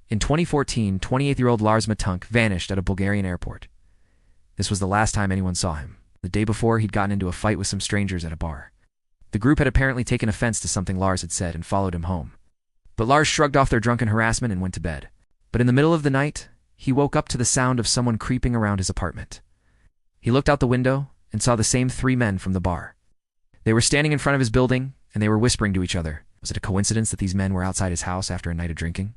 In 2014, 28-year-old Lars Mittank vanished at a Bulgarian airport. This was the last time anyone saw him. The day before, he'd gotten into a fight with some strangers at a bar. The group had apparently taken offense to something Lars had said and followed him home. But Lars shrugged off their drunken harassment and went to bed. But in the middle of the night, he woke up to the sound of someone creeping around his apartment. He looked out the window and saw the same 3 men from the bar. They were standing in front of his building, and they were whispering to each other. Was it a coincidence that these men were outside his house after a night of drinking?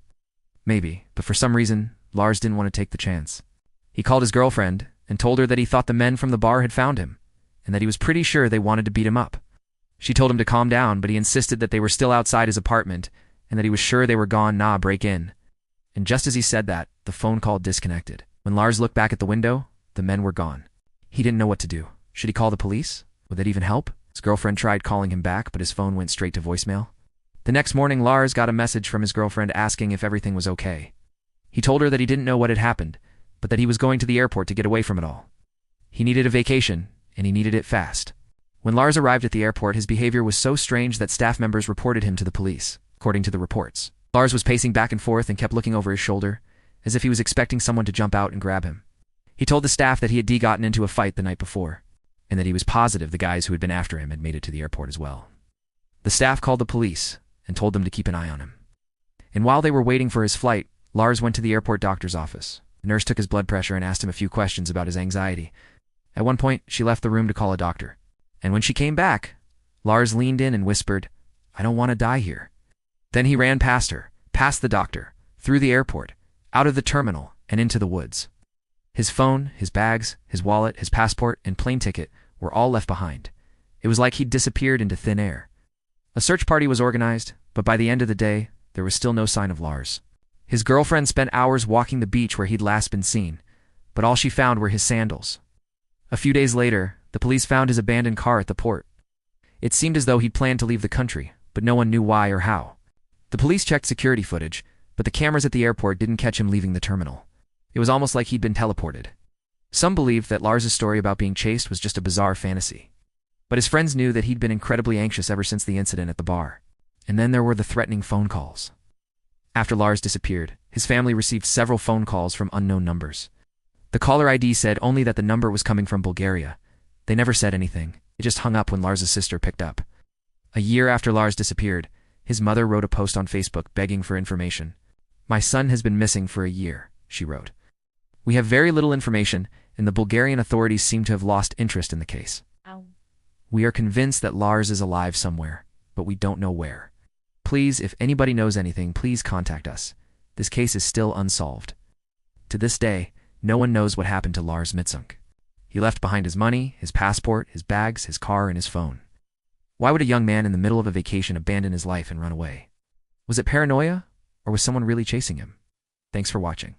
Maybe, but for some reason, Lars didn't want to take the chance. He called his girlfriend and told her that he thought the men from the bar had found him, and that he was pretty sure they wanted to beat him up. She told him to calm down, but he insisted that they were still outside his apartment, and that he was sure they were gone. Nah, break in. And just as he said that, the phone call disconnected. When Lars looked back at the window, the men were gone. He didn't know what to do. Should he call the police? Would that even help? His girlfriend tried calling him back, but his phone went straight to voicemail. The next morning, Lars got a message from his girlfriend asking if everything was okay. He told her that he didn't know what had happened, but that he was going to the airport to get away from it all. He needed a vacation, and he needed it fast. When Lars arrived at the airport, his behavior was so strange that staff members reported him to the police. According to the reports, Lars was pacing back and forth and kept looking over his shoulder, as if he was expecting someone to jump out and grab him. He told the staff that he had gotten into a fight the night before, and that he was positive the guys who had been after him had made it to the airport as well. The staff called the police and told them to keep an eye on him. And while they were waiting for his flight, Lars went to the airport doctor's office. The nurse took his blood pressure and asked him a few questions about his anxiety. At one point, she left the room to call a doctor. And when she came back, Lars leaned in and whispered, "I don't want to die here." Then he ran past her, past the doctor, through the airport, out of the terminal, and into the woods. His phone, his bags, his wallet, his passport, and plane ticket were all left behind. It was like he'd disappeared into thin air. A search party was organized, but by the end of the day, there was still no sign of Lars. His girlfriend spent hours walking the beach where he'd last been seen, but all she found were his sandals. A few days later, the police found his abandoned car at the port. It seemed as though he'd planned to leave the country, but no one knew why or how. The police checked security footage, but the cameras at the airport didn't catch him leaving the terminal. It was almost like he'd been teleported. Some believed that Lars's story about being chased was just a bizarre fantasy. But his friends knew that he'd been incredibly anxious ever since the incident at the bar. And then there were the threatening phone calls. After Lars disappeared, his family received several phone calls from unknown numbers. The caller ID said only that the number was coming from Bulgaria. They never said anything. It just hung up when Lars's sister picked up. A year after Lars disappeared, his mother wrote a post on Facebook begging for information. "My son has been missing for a year," she wrote. "We have very little information, and the Bulgarian authorities seem to have lost interest in the case. We are convinced that Lars is alive somewhere, but we don't know where. Please, if anybody knows anything, please contact us. This case is still unsolved." To this day, no one knows what happened to Lars Mittank. He left behind his money, his passport, his bags, his car, and his phone. Why would a young man in the middle of a vacation abandon his life and run away? Was it paranoia, or was someone really chasing him? Thanks for watching.